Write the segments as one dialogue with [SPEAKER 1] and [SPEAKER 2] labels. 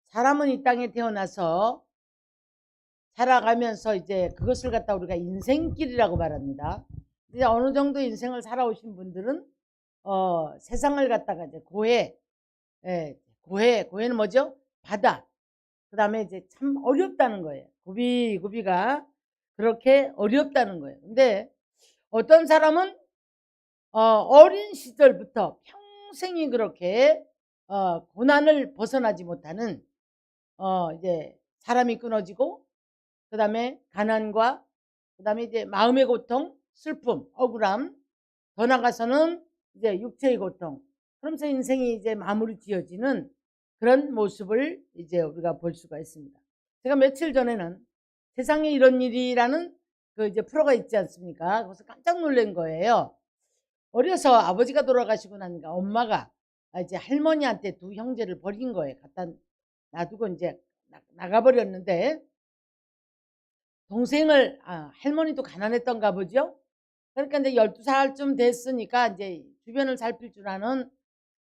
[SPEAKER 1] 사람은 이 땅에 태어나서 살아가면서 이제 그것을 갖다 우리가 인생길이라고 말합니다. 이제 어느 정도 인생을 살아오신 분들은 세상을 갖다가 이제 고해는 뭐죠? 바다. 그 다음에 이제 참 어렵다는 거예요. 고비가 그렇게 어렵다는 거예요. 근데 어떤 사람은 어린 시절부터 평생이 그렇게 고난을 벗어나지 못하는 이제 사람이 끊어지고, 그 다음에 가난과, 그 다음에 이제 마음의 고통, 슬픔, 억울함, 더 나가서는 이제 육체의 고통, 그러면서 인생이 이제 마무리 지어지는 그런 모습을 이제 우리가 볼 수가 있습니다. 제가 며칠 전에는 세상에 이런 일이라는 그 이제 프로가 있지 않습니까? 그래서 깜짝 놀란 거예요. 어려서 아버지가 돌아가시고 나니까 엄마가 이제 할머니한테 두 형제를 버린 거예요. 갖다 놔두고 이제 나가버렸는데, 동생을 할머니도 가난했던가 보죠. 그러니까 이제 12살쯤 됐으니까 이제 주변을 살필 줄 아는,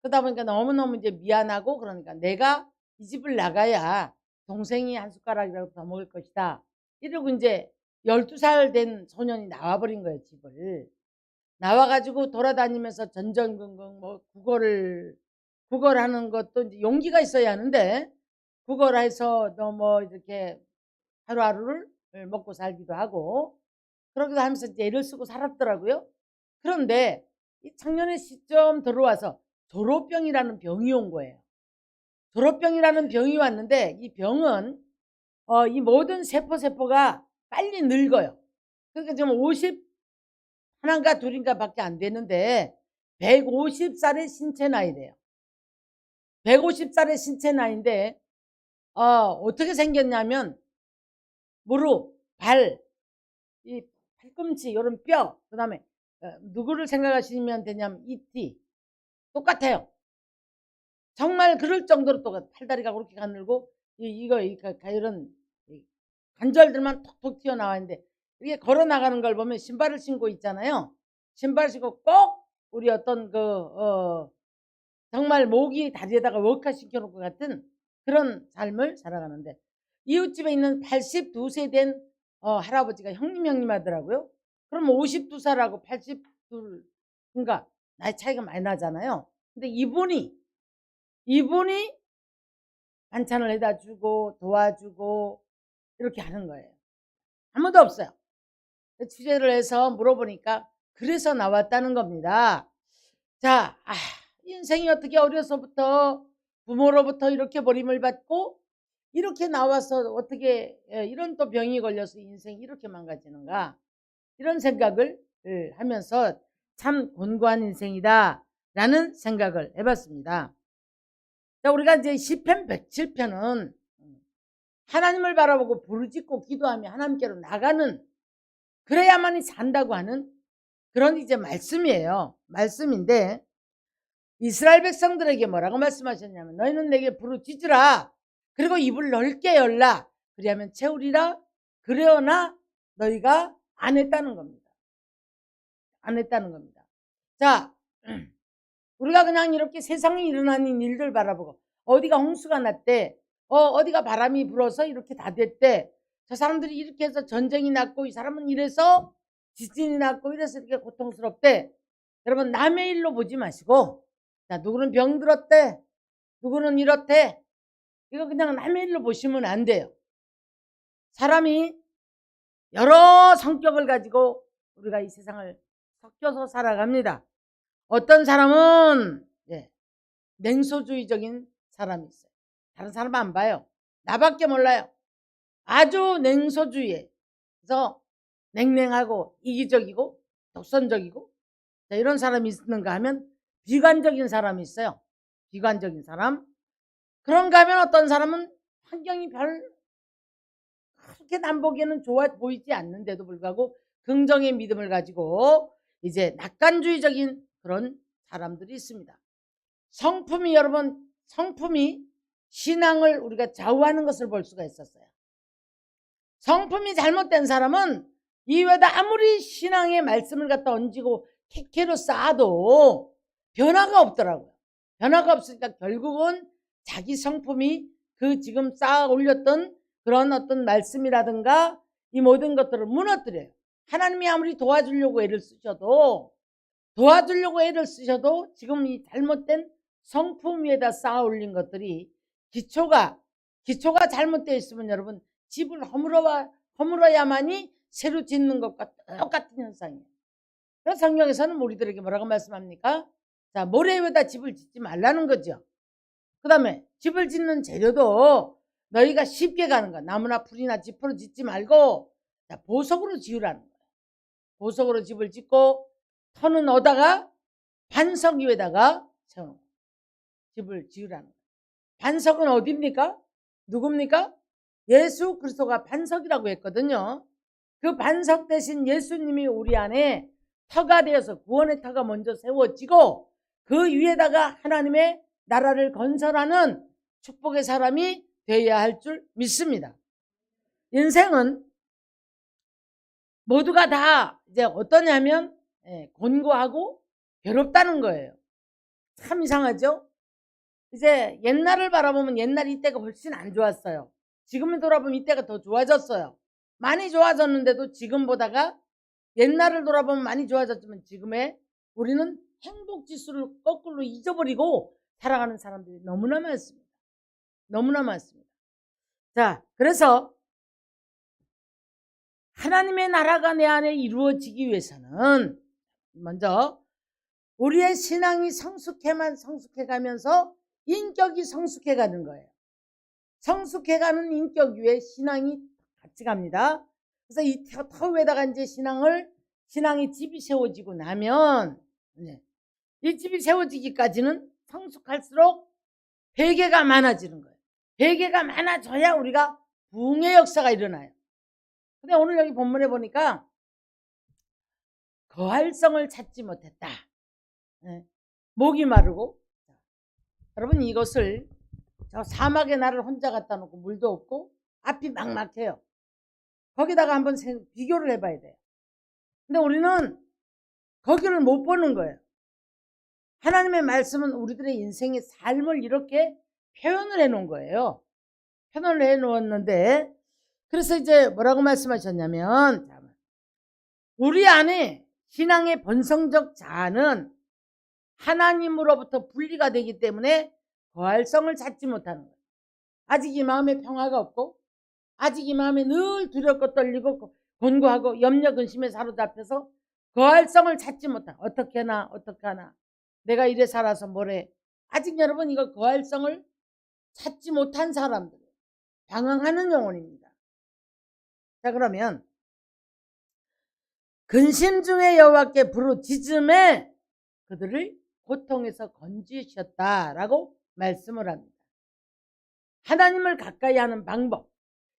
[SPEAKER 1] 그러다 보니까 너무너무 이제 미안하고, 그러니까 내가 이 집을 나가야 동생이 한 숟가락이라도 더 먹을 것이다, 이러고 이제 12살 된 소년이 나와버린 거예요. 집을 나와가지고 돌아다니면서 전전긍긍 뭐 구걸을 하는 것도 이제 용기가 있어야 하는데, 구걸해서 뭐 이렇게 하루하루를 먹고 살기도 하고 그러기도 하면서 이제 애를 쓰고 살았더라고요. 그런데 이 청년의 시점 들어와서 졸업병이라는 병이 온 거예요. 졸업병이라는 병이 왔는데, 이 병은 이 모든 세포가 빨리 늙어요. 그러니까 지금 50 하나인가 둘인가 밖에 안 되는데 150살의 신체 나이래요. 150살의 신체 나이인데 어떻게 생겼냐면, 무릎, 발, 이 팔꿈치, 이런 뼈, 그 다음에 누구를 생각하시면 되냐면 이티 똑같아요. 정말 그럴 정도로 똑같아. 팔다리가 그렇게 가늘고 이런 관절들만 톡톡 튀어나와 있는데, 이게 걸어 나가는 걸 보면 신발을 신고 있잖아요. 신발 신고 꼭 우리 어떤 정말 모기 다리에다가 워카 시켜놓을 것 같은 그런 삶을 살아가는데, 이웃집에 있는 82세 된 할아버지가 형님 하더라고요. 그럼 52살하고 82, 그러니까 나이 차이가 많이 나잖아요. 근데 이분이 반찬을 해다 주고 도와주고 이렇게 하는 거예요. 아무도 없어요. 취재를 해서 물어보니까 그래서 나왔다는 겁니다. 자, 인생이 어떻게 어려서부터 부모로부터 이렇게 버림을 받고 이렇게 나와서 어떻게 이런 또 병이 걸려서 인생이 이렇게 망가지는가, 이런 생각을 하면서 참 곤고한 인생이다 라는 생각을 해봤습니다. 자, 우리가 이제 시편 107편은 하나님을 바라보고 부르짖고 기도하며 하나님께로 나가는, 그래야만이 산다고 하는 그런 이제 말씀이에요. 말씀인데, 이스라엘 백성들에게 뭐라고 말씀하셨냐면, 너희는 내게 부르짖으라, 그리고 입을 넓게 열라, 그리하면 채우리라. 그러나 너희가 안 했다는 겁니다. 안 했다는 겁니다. 자, 우리가 그냥 이렇게 세상에 일어나는 일들 바라보고, 어디가 홍수가 났대, 어디가 바람이 불어서 이렇게 다 됐대, 저 사람들이 이렇게 해서 전쟁이 났고, 이 사람은 이래서 지진이 났고, 이래서 이렇게 고통스럽대. 여러분, 남의 일로 보지 마시고, 자, 누구는 병들었대, 누구는 이렇대, 이거 그냥 남의 일로 보시면 안 돼요. 사람이 여러 성격을 가지고 우리가 이 세상을 섞여서 살아갑니다. 어떤 사람은 냉소주의적인 사람이 있어요. 다른 사람 안 봐요. 나밖에 몰라요. 아주 냉소주의에. 그래서 냉랭하고 이기적이고 독선적이고, 자, 이런 사람이 있는가 하면 비관적인 사람이 있어요. 비관적인 사람. 그런가 하면 어떤 사람은 환경이 그렇게 남 보기에는 좋아 보이지 않는데도 불구하고 긍정의 믿음을 가지고 이제 낙관주의적인 그런 사람들이 있습니다. 성품이 신앙을 우리가 좌우하는 것을 볼 수가 있었어요. 성품이 잘못된 사람은 이외에다 아무리 신앙의 말씀을 갖다 얹고 캐캐로 쌓아도 변화가 없더라고요. 변화가 없으니까 결국은 자기 성품이 그 지금 쌓아 올렸던 그런 어떤 말씀이라든가 이 모든 것들을 무너뜨려요. 하나님이 아무리 도와주려고 애를 쓰셔도 지금 이 잘못된 성품 위에다 쌓아 올린 것들이 기초가 잘못되어 있으면 여러분 집을 허물어야만이 새로 짓는 것과 똑같은 현상이에요. 그래서 성경에서는 우리들에게 뭐라고 말씀합니까? 자, 모래 위에다 집을 짓지 말라는 거죠. 그 다음에 집을 짓는 재료도 너희가 쉽게 가는 거야. 나무나 풀이나 지퍼로 짓지 말고 자, 보석으로 지으라는 거야. 보석으로 집을 짓고 터는 얻다가 반석 위에다가 세우는 거야. 집을 지으라는 거야. 반석은 어디입니까? 누굽니까? 예수 그리스도가 반석이라고 했거든요. 그 반석 대신 예수님이 우리 안에 터가 되어서 구원의 터가 먼저 세워지고 그 위에다가 하나님의 나라를 건설하는 축복의 사람이 되어야 할 줄 믿습니다. 인생은 모두가 다 이제 어떠냐면 곤고하고 괴롭다는 거예요. 참 이상하죠? 이제 옛날을 바라보면 옛날 이때가 훨씬 안 좋았어요. 지금을 돌아보면 이때가 더 좋아졌어요. 많이 좋아졌는데도 지금보다가 옛날을 돌아보면 많이 좋아졌지만 지금의 우리는 행복 지수를 거꾸로 잊어버리고 살아가는 사람들이 너무나 많습니다. 너무나 많습니다. 자, 그래서 하나님의 나라가 내 안에 이루어지기 위해서는 먼저 우리의 신앙이 성숙해가면서 인격이 성숙해가는 거예요. 성숙해가는 인격 위에 신앙이 같이 갑니다. 그래서 이 터 위에다가 이제 신앙의 집이 세워지고 나면 이 집이 세워지기까지는 성숙할수록 회개가 많아지는 거예요. 회개가 많아져야 우리가 부흥의 역사가 일어나요. 근데 오늘 여기 본문에 보니까 거할성을 찾지 못했다. 목이 마르고 여러분 이것을 저 사막에 나를 혼자 갖다 놓고 물도 없고 앞이 막막해요. 거기다가 한번 비교를 해봐야 돼요. 근데 우리는 거기를 못 보는 거예요. 하나님의 말씀은 우리들의 인생의 삶을 이렇게 표현을 해놓은 거예요. 표현을 해놓았는데 그래서 이제 뭐라고 말씀하셨냐면 우리 안에 신앙의 본성적 자아는 하나님으로부터 분리가 되기 때문에 거할성을 찾지 못하는 거예요. 아직 이 마음에 평화가 없고 아직 이 마음에 늘 두렵고 떨리고 곤고하고 염려 근심에 사로잡혀서 거할성을 찾지 못하고 어떻게 하나 내가 이래 살아서 뭐래. 아직 여러분 이거 거할성을 찾지 못한 사람들 방황하는 영혼입니다. 자, 그러면 근심 중에 여호와께 부르짖음에 그들을 고통에서 건지셨다라고 말씀을 합니다. 하나님을 가까이 하는 방법,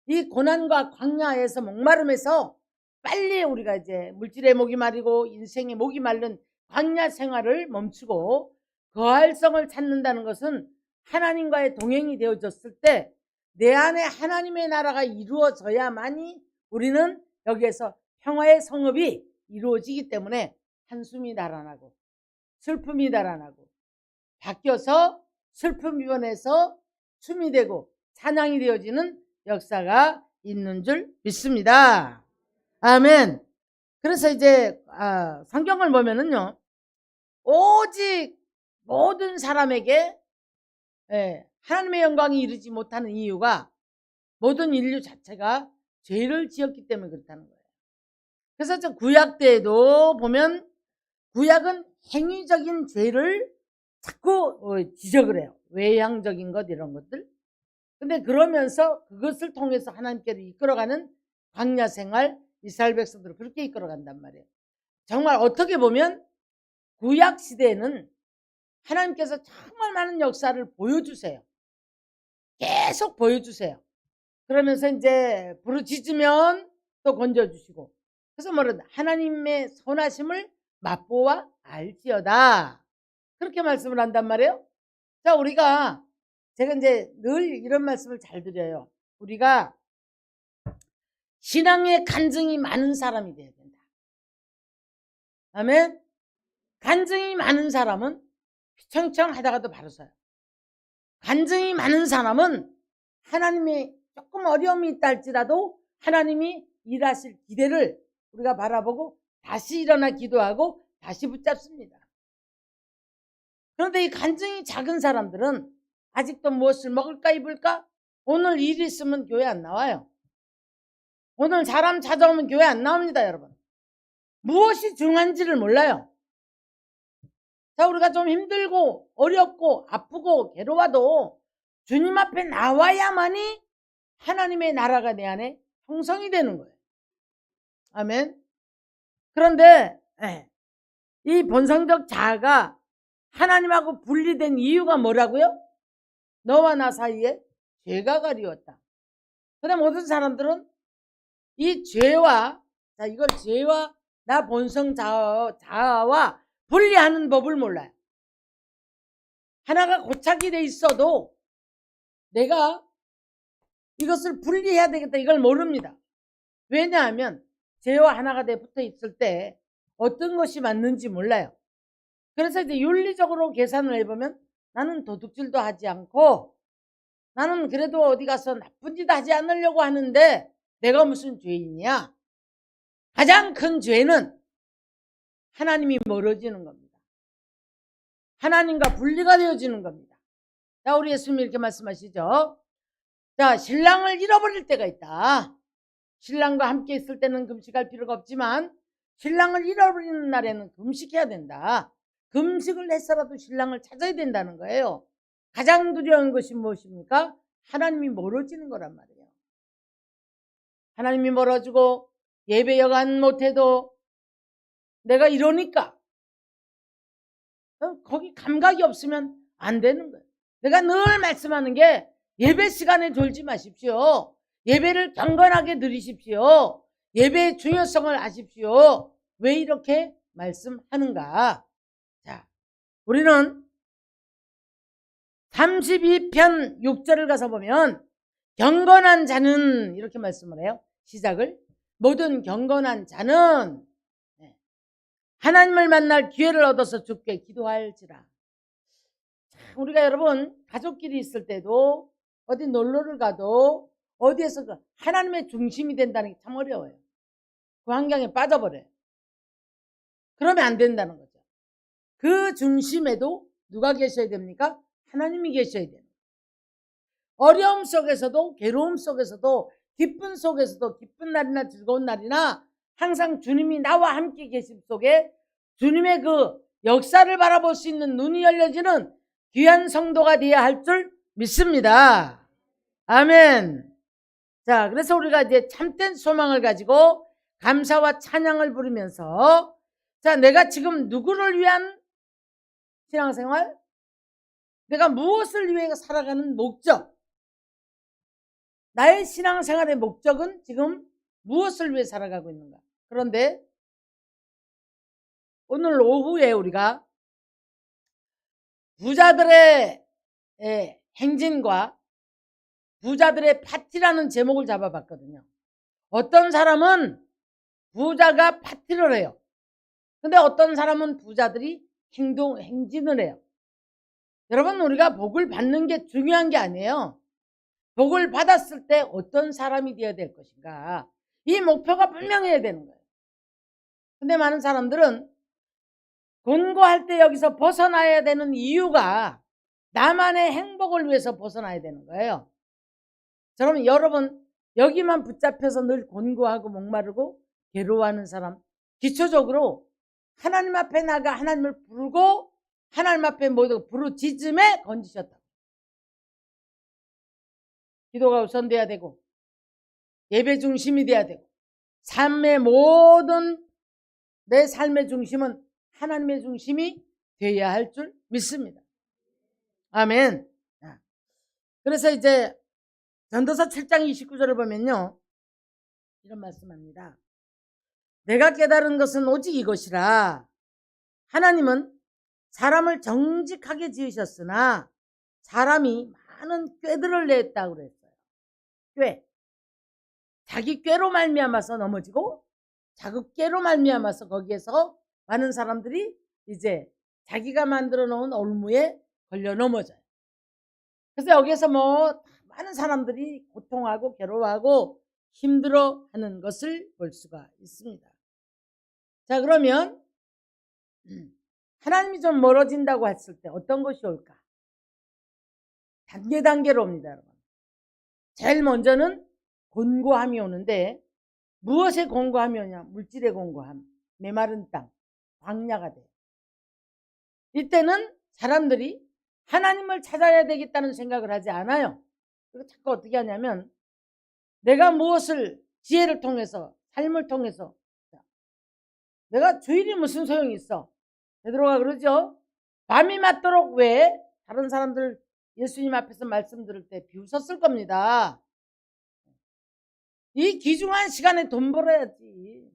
[SPEAKER 1] 이 고난과 광야에서 목마름에서 빨리 우리가 이제 물질의 목이 마르고 인생의 목이 마른 광야 생활을 멈추고 거할성을 찾는다는 것은 하나님과의 동행이 되어졌을 때 내 안에 하나님의 나라가 이루어져야만이 우리는 여기에서 평화의 성읍이 이루어지기 때문에 한숨이 달아나고 슬픔이 달아나고 바뀌어서 슬픔이 변해서 춤이 되고 찬양이 되어지는 역사가 있는 줄 믿습니다. 아멘. 그래서 이제 성경을 보면은요 오직 모든 사람에게 하나님의 영광이 이르지 못하는 이유가 모든 인류 자체가 죄를 지었기 때문에 그렇다는 거예요. 그래서 저 구약 때에도 보면 구약은 행위적인 죄를 자꾸 지적을 해요. 외향적인 것 이런 것들. 근데 그러면서 그것을 통해서 하나님께로 이끌어가는 광야 생활 이스라엘 백성들을 그렇게 이끌어간단 말이에요. 정말 어떻게 보면 구약 시대에는 하나님께서 정말 많은 역사를 보여주세요. 계속 보여주세요. 그러면서 이제 부르짖으면 또 건져주시고 그래서 뭐라 하나님의 선하심을 맛보아 알지어다 그렇게 말씀을 한단 말이에요. 자, 우리가 제가 이제 늘 이런 말씀을 잘 드려요. 우리가 신앙의 간증이 많은 사람이 돼야 된다. 아멘. 간증이 많은 사람은 휘청휘청 하다가도 바로 서요. 간증이 많은 사람은 하나님의 조금 어려움이 있다 할지라도 하나님이 일하실 기대를 우리가 바라보고 다시 일어나 기도하고 다시 붙잡습니다. 그런데 이 간증이 작은 사람들은 아직도 무엇을 먹을까 입을까? 오늘 일 있으면 교회 안 나와요. 오늘 사람 찾아오면 교회 안 나옵니다, 여러분. 무엇이 중요한지를 몰라요. 자, 우리가 좀 힘들고 어렵고 아프고 괴로워도 주님 앞에 나와야만이 하나님의 나라가 내 안에 형성이 되는 거예요. 아멘. 그런데 이 본성적 자아가 하나님하고 분리된 이유가 뭐라고요? 너와 나 사이에 죄가 가리웠다. 그다음 모든 사람들은 이 죄와, 자, 이걸 죄와 나 본성 자아와 분리하는 법을 몰라요. 하나가 고착이 돼 있어도 내가 이것을 분리해야 되겠다, 이걸 모릅니다. 왜냐하면 죄와 하나가 돼 붙어 있을 때 어떤 것이 맞는지 몰라요. 그래서 이제 윤리적으로 계산을 해보면 나는 도둑질도 하지 않고 나는 그래도 어디 가서 나쁜 짓 하지 않으려고 하는데 내가 무슨 죄인이야? 가장 큰 죄는 하나님이 멀어지는 겁니다. 하나님과 분리가 되어지는 겁니다. 자, 우리 예수님이 이렇게 말씀하시죠. 자, 신랑을 잃어버릴 때가 있다. 신랑과 함께 있을 때는 금식할 필요가 없지만 신랑을 잃어버리는 날에는 금식해야 된다. 금식을 해서라도 신랑을 찾아야 된다는 거예요. 가장 두려운 것이 무엇입니까? 하나님이 멀어지는 거란 말이에요. 하나님이 멀어지고 예배 여간 못해도 내가 이러니까 거기 감각이 없으면 안 되는 거예요. 내가 늘 말씀하는 게 예배 시간에 졸지 마십시오. 예배를 경건하게 드리십시오. 예배의 중요성을 아십시오. 왜 이렇게 말씀하는가? 자, 우리는 32편 6절을 가서 보면 경건한 자는 이렇게 말씀을 해요. 시작을 모든 경건한 자는 하나님을 만날 기회를 얻어서 주께 기도할지라. 우리가 여러분 가족끼리 있을 때도 어디 놀러를 가도 어디에서 하나님의 중심이 된다는 게 참 어려워요. 그 환경에 빠져버려요. 그러면 안 된다는 거죠. 그 중심에도 누가 계셔야 됩니까? 하나님이 계셔야 돼요. 어려움 속에서도 괴로움 속에서도 기쁨 속에서도 기쁜 날이나 즐거운 날이나 항상 주님이 나와 함께 계심 속에 주님의 그 역사를 바라볼 수 있는 눈이 열려지는 귀한 성도가 되어야 할 줄 믿습니다. 아멘. 자, 그래서 우리가 이제 참된 소망을 가지고 감사와 찬양을 부르면서 자, 내가 지금 누구를 위한 신앙생활? 내가 무엇을 위해 살아가는 목적? 나의 신앙생활의 목적은 지금 무엇을 위해 살아가고 있는가? 그런데 오늘 오후에 우리가 부자들의 행진과 부자들의 파티라는 제목을 잡아봤거든요. 어떤 사람은 부자가 파티를 해요. 근데 어떤 사람은 부자들이 행진을 해요. 여러분, 우리가 복을 받는 게 중요한 게 아니에요. 복을 받았을 때 어떤 사람이 되어야 될 것인가. 이 목표가 분명해야 되는 거예요. 근데 많은 사람들은 권고할 때 여기서 벗어나야 되는 이유가 나만의 행복을 위해서 벗어나야 되는 거예요. 그러면 여러분 여기만 붙잡혀서 늘 권고하고 목마르고 괴로워하는 사람, 기초적으로 하나님 앞에 나가 하나님을 부르고 하나님 앞에 모두 부르짖음에 건지셨다. 기도가 우선돼야 되고 예배 중심이 돼야 되고 삶의 모든 내 삶의 중심은 하나님의 중심이 돼야 할 줄 믿습니다. 아멘. 그래서 이제 전도서 7장 29절을 보면요, 이런 말씀합니다. 내가 깨달은 것은 오직 이것이라. 하나님은 사람을 정직하게 지으셨으나 사람이 많은 꾀들을 냈다고 그랬어요. 꾀. 자기 꾀로 말미암아서 넘어지고 자기 꾀로 말미암아서 거기에서 많은 사람들이 이제 자기가 만들어 놓은 올무에 걸려 넘어져요. 그래서 여기에서 뭐 많은 사람들이 고통하고 괴로워하고 힘들어하는 것을 볼 수가 있습니다. 자, 그러면 하나님이 좀 멀어진다고 했을 때 어떤 것이 올까? 단계로 옵니다, 여러분. 제일 먼저는 곤고함이 오는데, 무엇의 곤고함이 오냐? 물질의 곤고함, 메마른 땅, 광야가 돼요. 이때는 사람들이 하나님을 찾아야 되겠다는 생각을 하지 않아요. 그리고 자꾸 어떻게 하냐면, 내가 무엇을 지혜를 통해서, 삶을 통해서, 내가 주일이 무슨 소용이 있어? 베드로가 그러죠. 밤이 맞도록 왜 다른 사람들 예수님 앞에서 말씀 들을 때 비웃었을 겁니다. 이 귀중한 시간에 돈 벌어야지.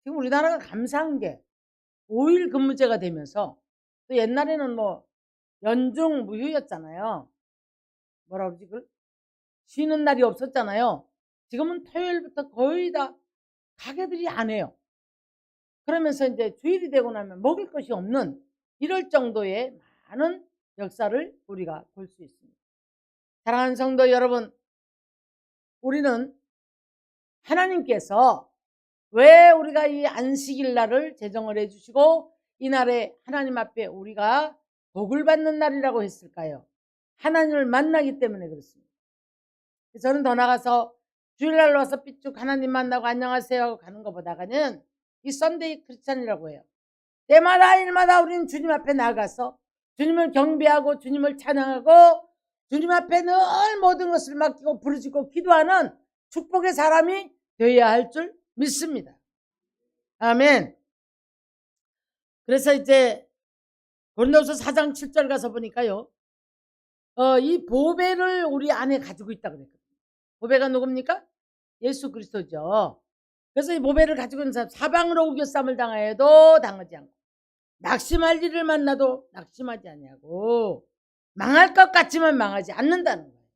[SPEAKER 1] 지금 우리나라가 감사한 게 5일 근무제가 되면서, 또 옛날에는 뭐 연중 무휴였잖아요. 뭐라 그러지? 그걸? 쉬는 날이 없었잖아요. 지금은 토요일부터 거의 다 가게들이 안 해요. 그러면서 이제 주일이 되고 나면 먹을 것이 없는, 이럴 정도의 많은 역사를 우리가 볼 수 있습니다. 사랑하는 성도 여러분, 우리는 하나님께서 왜 우리가 이 안식일 날을 제정을 해주시고 이날에 하나님 앞에 우리가 복을 받는 날이라고 했을까요? 하나님을 만나기 때문에 그렇습니다. 저는 더 나가서 주일날 와서 삐쭉 하나님 만나고 안녕하세요 하고 가는 것보다는 이 썬데이 크리스찬이라고 해요. 때마다 일마다 우리는 주님 앞에 나가서 주님을 경배하고 주님을 찬양하고 주님 앞에 늘 모든 것을 맡기고 부르짖고 기도하는 축복의 사람이 되어야 할 줄 믿습니다. 아멘. 그래서 이제 고린도서 4장 7절 가서 보니까요, 이 보배를 우리 안에 가지고 있다고 그랬거든요. 보배가 누굽니까? 예수 그리스도죠. 그래서 이 보배를 가지고 있는 사람, 사방으로 우겨쌈을 당하여도 당하지 않고, 낙심할 일을 만나도 낙심하지 아니하고, 망할 것 같지만 망하지 않는다는 거예요.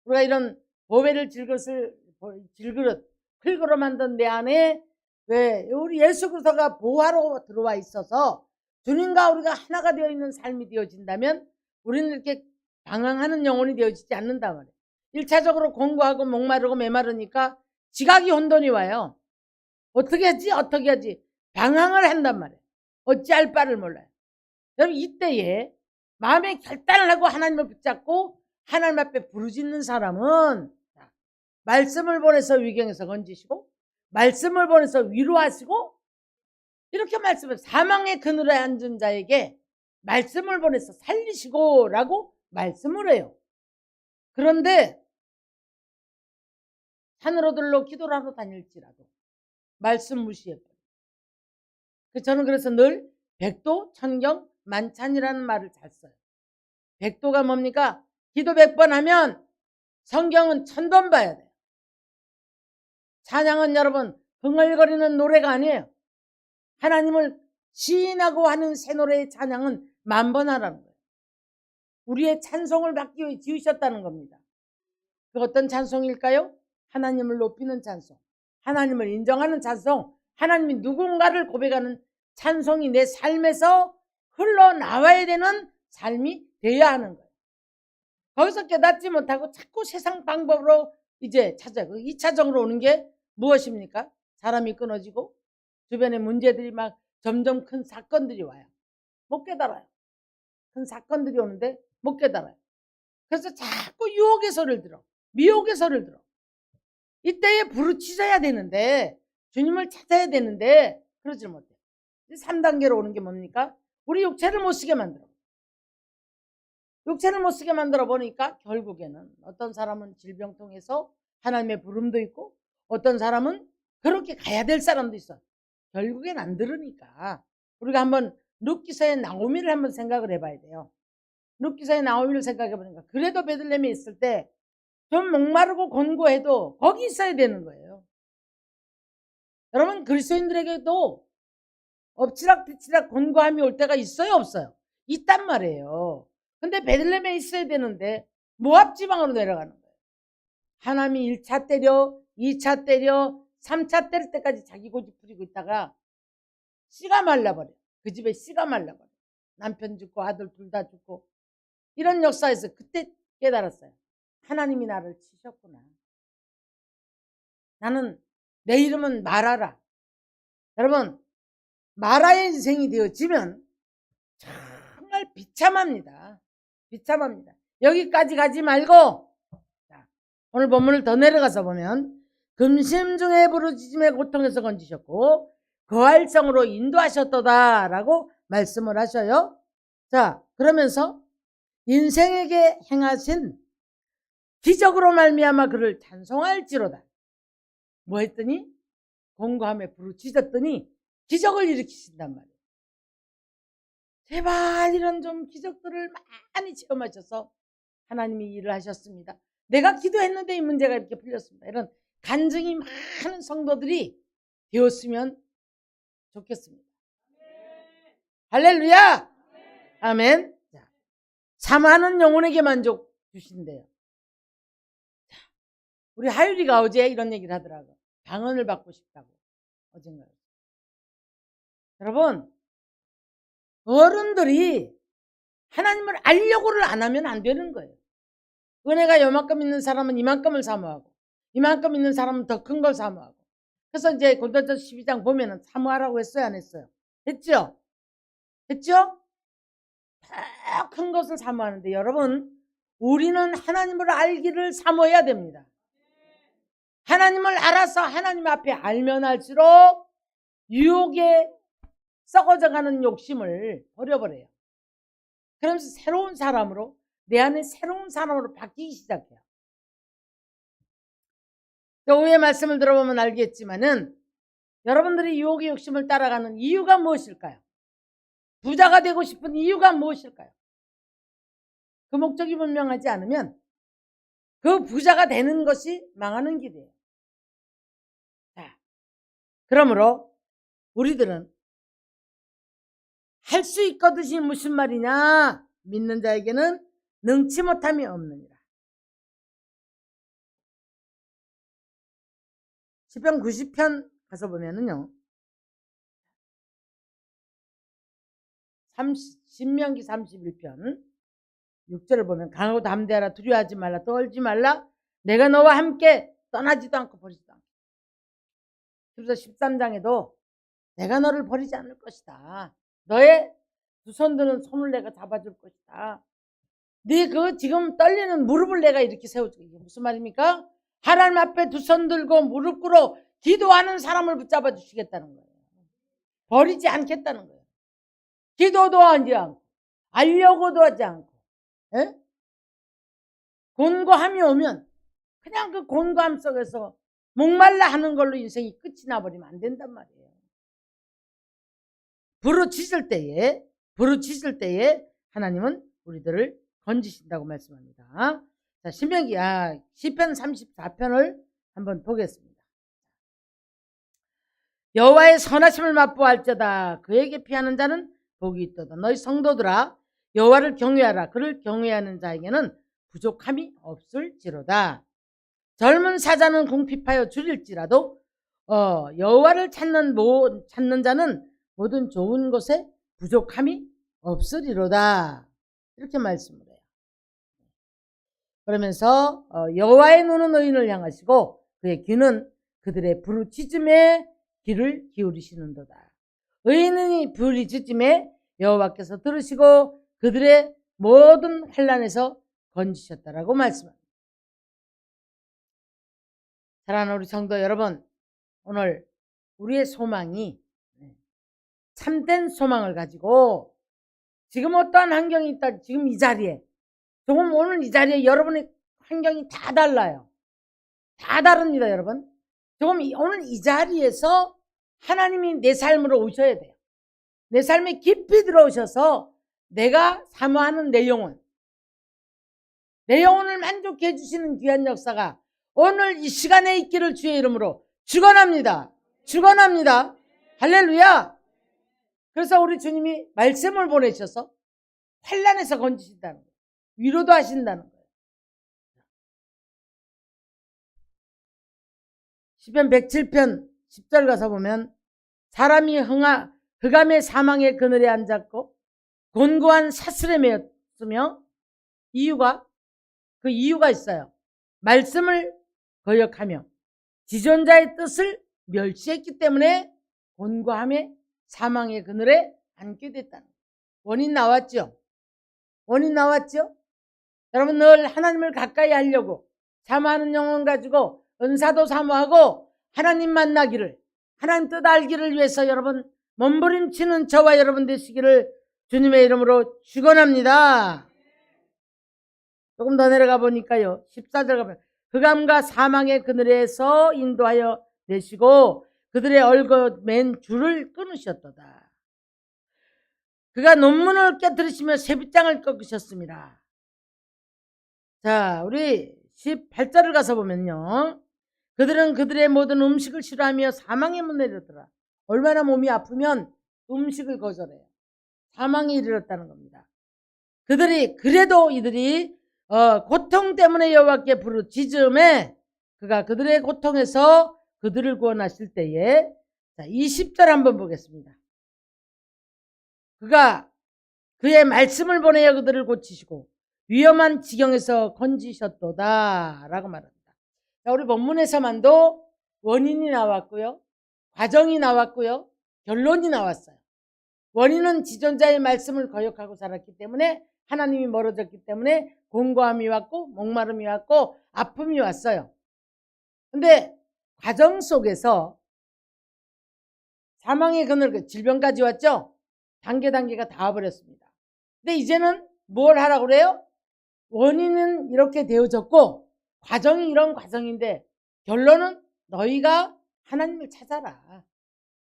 [SPEAKER 1] 우리가 이런 보배를 질그릇 흙으로 만든 내 안에 왜 우리 예수 그리스도가 보화로 들어와 있어서 주님과 우리가 하나가 되어 있는 삶이 되어진다면 우리는 이렇게 방황하는 영혼이 되어지지 않는단 말이에요. 1차적으로 공고하고 목마르고 메마르니까 지각이 혼돈이 와요. 어떻게 하지? 방황을 한단 말이에요. 어찌할 바를 몰라요. 여러분, 이때에 마음의 결단을 하고 하나님을 붙잡고 하나님 앞에 부르짖는 사람은 말씀을 보내서 위경에서 건지시고, 말씀을 보내서 위로하시고, 이렇게 말씀을, 사망의 그늘에 앉은 자에게 말씀을 보내서 살리시고 라고 말씀을 해요. 그런데 산으로들로 기도를 하러 다닐지라도 말씀 무시해버려요. 저는 그래서 늘 백도 천경 만찬이라는 말을 잘 써요. 백도가 뭡니까? 기도 100번 하면 성경은 1000번 봐야 돼요. 찬양은 여러분 흥얼거리는 노래가 아니에요. 하나님을 시인하고 하는 새 노래의 찬양은 10,000번 하라는 거예요. 우리의 찬송을 받기 위해 지으셨다는 겁니다. 그 어떤 찬송일까요? 하나님을 높이는 찬송, 하나님을 인정하는 찬송, 하나님이 누군가를 고백하는 찬송이 내 삶에서 흘러나와야 되는 삶이 되어야 하는 거예요. 거기서 깨닫지 못하고 자꾸 세상 방법으로 이제 찾아요. 2차적으로 오는 게 무엇입니까? 사람이 끊어지고 주변에 문제들이 막 점점 큰 사건들이 와요. 못 깨달아요. 큰 사건들이 오는데 못 깨달아요. 그래서 자꾸 유혹의 소리를 들어, 미혹의 소리를 들어. 이때에 부르짖어야 되는데, 주님을 찾아야 되는데 그러지 못해요. 3단계로 오는 게 뭡니까? 우리 육체를 못 쓰게 만들어. 육체를 못 쓰게 만들어 보니까 결국에는 어떤 사람은 질병통해서 하나님의 부름도 있고, 어떤 사람은 그렇게 가야 될 사람도 있어. 결국엔 안 들으니까 우리가 한번 룻기서의 나오미를 한번 생각을 해봐야 돼요. 룻기서의 나오미를 생각해 보니까 그래도 베들레헴에 있을 때 좀 목마르고 곤고해도 거기 있어야 되는 거예요. 여러분, 그리스도인들에게도 엎치락뒤치락 곤고함이 올 때가 있어요, 없어요? 있단 말이에요. 근데 베들레헴에 있어야 되는데 모압 지방으로 내려가는 거예요. 하나님이 1차 때려, 2차 때려, 3차 때릴 때까지 자기 고집 부리고 있다가 씨가 말라버려. 그 집에 씨가 말라버려. 남편 죽고 아들 둘 다 죽고, 이런 역사에서 그때 깨달았어요. 하나님이 나를 치셨구나. 나는 내 이름은 마라라. 여러분, 마라의 인생이 되어지면 정말 비참합니다. 비참합니다. 여기까지 가지 말고 오늘 본문을 더 내려가서 보면 금심 중에 부르짖음의 고통에서 건지셨고 거할성으로 인도하셨도다라고 말씀을 하셔요. 자, 그러면서 인생에게 행하신 기적으로 말미암아 그를 찬송할지로다. 뭐 했더니 공고함에 부르짖었더니 기적을 일으키신단 말이에요. 제발 이런 좀 기적들을 많이 체험하셔서 하나님이 일을 하셨습니다. 내가 기도했는데 이 문제가 이렇게 풀렸습니다. 이런 간증이 많은 성도들이 되었으면 좋겠습니다. 할렐루야! 아멘. 자, 사모하는 영혼에게 만족 주신대요. 자, 우리 하율이가 어제 이런 얘기를 하더라고요. 방언을 받고 싶다고. 어젠가. 여러분, 어른들이 하나님을 알려고를 안 하면 안 되는 거예요. 은혜가 요만큼 있는 사람은 이만큼을 사모하고 이만큼 있는 사람은 더 큰 걸 사모하고. 그래서 이제 고린도전서 12장 보면은 사모하라고 했어요, 안 했어요? 했죠? 했죠? 더 큰 것을 사모하는데 여러분, 우리는 하나님을 알기를 사모해야 됩니다. 하나님을 알아서 하나님 앞에 알면 할수록 유혹에 썩어져가는 욕심을 버려버려요. 그러면서 새로운 사람으로, 내 안에 새로운 사람으로 바뀌기 시작해요. 오후의 말씀을 들어보면 알겠지만은 여러분들이 유혹의 욕심을 따라가는 이유가 무엇일까요? 부자가 되고 싶은 이유가 무엇일까요? 그 목적이 분명하지 않으면 그 부자가 되는 것이 망하는 길이에요. 자, 그러므로 우리들은 할 수 있거든이 무슨 말이냐? 믿는 자에게는 능치 못함이 없느니라. 시편 90편 가서 보면은요, 신명기 31편 6절을 보면 강하고 담대하라, 두려워하지 말라, 떨지 말라, 내가 너와 함께 떠나지도 않고 버리지도 않고. 그래서 13장에도 내가 너를 버리지 않을 것이다. 너의 두 손 드는 손을 내가 잡아줄 것이다. 네 그 지금 떨리는 무릎을 내가 이렇게 세워주고. 이게 무슨 말입니까? 하나님 앞에 두 손 들고 무릎 꿇어 기도하는 사람을 붙잡아 주시겠다는 거예요. 버리지 않겠다는 거예요. 기도도 하지 않고 알려고도 하지 않고, 에? 곤고함이 오면 그냥 그 곤고함 속에서 목말라 하는 걸로 인생이 끝이 나버리면 안 된단 말이에요. 부르짖을 때에 하나님은 우리들을 건지신다고 말씀합니다. 자, 시편 34편을 한번 보겠습니다. 여호와의 선하심을 맛보할지어다. 그에게 피하는 자는 복이 있도다. 너희 성도들아, 여호와를 경외하라. 그를 경외하는 자에게는 부족함이 없을지로다. 젊은 사자는 궁핍하여 줄일지라도 여호와를 찾는 자는 모든 좋은 것에 부족함이 없으리로다. 이렇게 말씀을 해요. 그러면서 여호와의 눈은 의인을 향하시고 그의 귀는 그들의 부르짖음에 귀를 기울이시는도다. 의인이 부르짖음에 여호와께서 들으시고 그들의 모든 환난에서 건지셨다라고 말씀합니다. 사랑하는 우리 성도 여러분, 오늘 우리의 소망이 참된 소망을 가지고 지금 어떠한 환경이 있다, 지금 이 자리에, 조금 오늘 이 자리에 여러분의 환경이 다 달라요. 다 다릅니다, 여러분. 조금 오늘 이 자리에서 하나님이 내 삶으로 오셔야 돼요. 내 삶에 깊이 들어오셔서 내가 사모하는 내 영혼을 만족해 해주시는 귀한 역사가 오늘 이 시간에 있기를 주의 이름으로 축원합니다. 축원합니다. 할렐루야. 그래서 우리 주님이 말씀을 보내셔서 환난에서 건지신다는 거예요. 위로도 하신다는 거예요. 시편 107편 10절 가서 보면 사람이 흑암의 사망의 그늘에 앉았고 곤고한 사슬에 매였으며 이유가 그 이유가 있어요. 말씀을 거역하며 지존자의 뜻을 멸시했기 때문에 곤고함에 사망의 그늘에 앉게 됐다는 거예요. 원인 나왔죠? 원인 나왔죠? 여러분 늘 하나님을 가까이 하려고 사모하는 영혼 가지고 은사도 사모하고 하나님 만나기를, 하나님 뜻 알기를 위해서 여러분 몸부림치는 저와 여러분 되시기를 주님의 이름으로 축원합니다. 조금 더 내려가 보니까요. 14절 가면 흑암과 사망의 그늘에서 인도하여 내시고 그들의 얽어맨 줄을 끊으셨도다. 그가 논문을 깨뜨리시며 쇠빗장을 꺾으셨습니다. 자, 우리 18절을 가서 보면요. 그들은 그들의 모든 음식을 싫어하며 사망의 문에 이르더라. 얼마나 몸이 아프면 음식을 거절해요. 사망에 이르렀다는 겁니다. 그래도 이들이 고통 때문에 여호와께 부르짖음에 그가 그들의 고통에서 그들을 구원하실 때에, 자, 20절 한번 보겠습니다. 그가 그의 말씀을 보내어 그들을 고치시고 위험한 지경에서 건지셨도다 라고 말합니다. 자, 우리 본문에서만도 원인이 나왔고요, 과정이 나왔고요, 결론이 나왔어요. 원인은 지존자의 말씀을 거역하고 살았기 때문에, 하나님이 멀어졌기 때문에 곤고함이 왔고 목마름이 왔고 아픔이 왔어요. 근데 과정 속에서 사망의 그늘, 질병까지 왔죠. 단계가 다 와버렸습니다. 근데 이제는 뭘 하라고 그래요? 원인은 이렇게 되어졌고 과정이 이런 과정인데 결론은 너희가 하나님을 찾아라.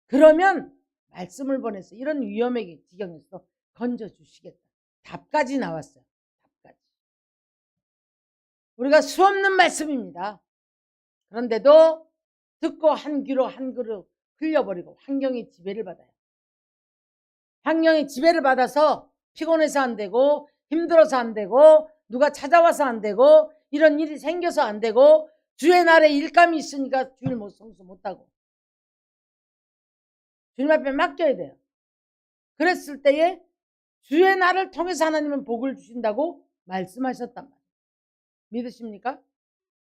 [SPEAKER 1] 그러면 말씀을 보내서 이런 위험의 지경에서 건져주시겠다. 답까지 나왔어요. 답까지. 우리가 수없는 말씀입니다. 그런데도 듣고 한 귀로 한 귀로 흘려버리고 환경의 지배를 받아요. 환경의 지배를 받아서 피곤해서 안 되고 힘들어서 안 되고 누가 찾아와서 안 되고 이런 일이 생겨서 안 되고 주의 날에 일감이 있으니까 주일 성수 못하고 주님 앞에 맡겨야 돼요. 그랬을 때에 주의 날을 통해서 하나님은 복을 주신다고 말씀하셨단 말이에요. 믿으십니까?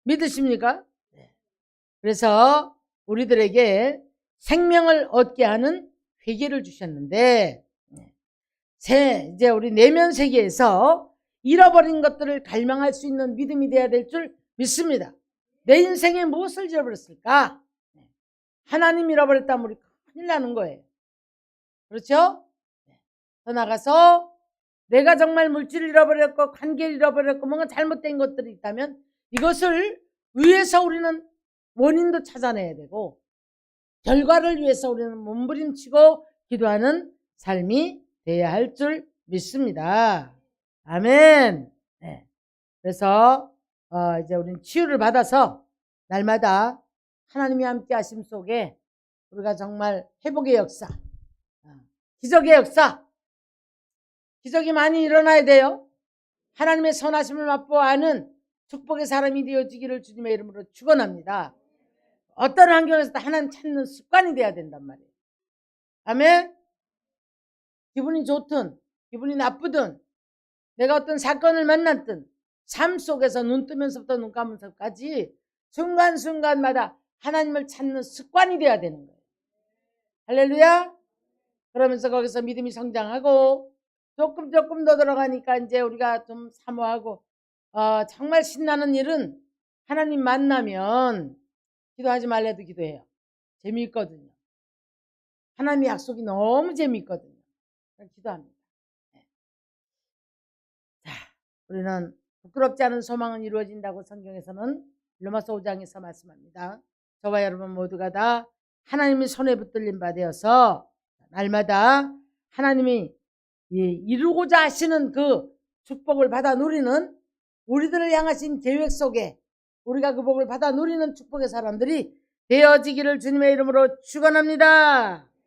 [SPEAKER 1] 믿으십니까? 네. 그래서 우리들에게 생명을 얻게 하는 회개를 주셨는데, 이제 우리 내면 세계에서 잃어버린 것들을 갈망할 수 있는 믿음이 되어야 될 줄 믿습니다. 내 인생에 무엇을 잃어버렸을까? 하나님 잃어버렸다면 우리 큰일 나는 거예요. 그렇죠? 더 나가서 내가 정말 물질을 잃어버렸고 관계를 잃어버렸고 뭔가 잘못된 것들이 있다면 이것을 위해서 우리는 원인도 찾아내야 되고 결과를 위해서 우리는 몸부림치고 기도하는 삶이 돼야 할 줄 믿습니다. 아멘. 네. 그래서 이제 우리는 치유를 받아서 날마다 하나님이 함께 하심 속에 우리가 정말 회복의 역사, 기적의 역사, 기적이 많이 일어나야 돼요. 하나님의 선하심을 맛보아하는 축복의 사람이 되어지기를 주님의 이름으로 축원합니다. 어떤 환경에서도 하나님 찾는 습관이 돼야 된단 말이에요. 아멘. 기분이 좋든 기분이 나쁘든 내가 어떤 사건을 만났든 삶 속에서 눈 뜨면서부터 눈 감으면서까지 순간순간마다 하나님을 찾는 습관이 돼야 되는 거예요. 할렐루야. 그러면서 거기서 믿음이 성장하고 조금 더 들어가니까 이제 우리가 좀 사모하고 정말 신나는 일은 하나님 만나면 기도하지 말래도 기도해요. 재미있거든요. 하나님의 약속이 너무 재미있거든요. 기도합니다. 네. 자, 우리는 부끄럽지 않은 소망은 이루어진다고 성경에서는 로마서 5장에서 말씀합니다. 저와 여러분 모두가 다 하나님의 손에 붙들린 바 되어서 날마다 하나님이 이루고자 하시는 그 축복을 받아 누리는, 우리들을 향하신 계획 속에 우리가 그 복을 받아 누리는 축복의 사람들이 되어지기를 주님의 이름으로 축원합니다.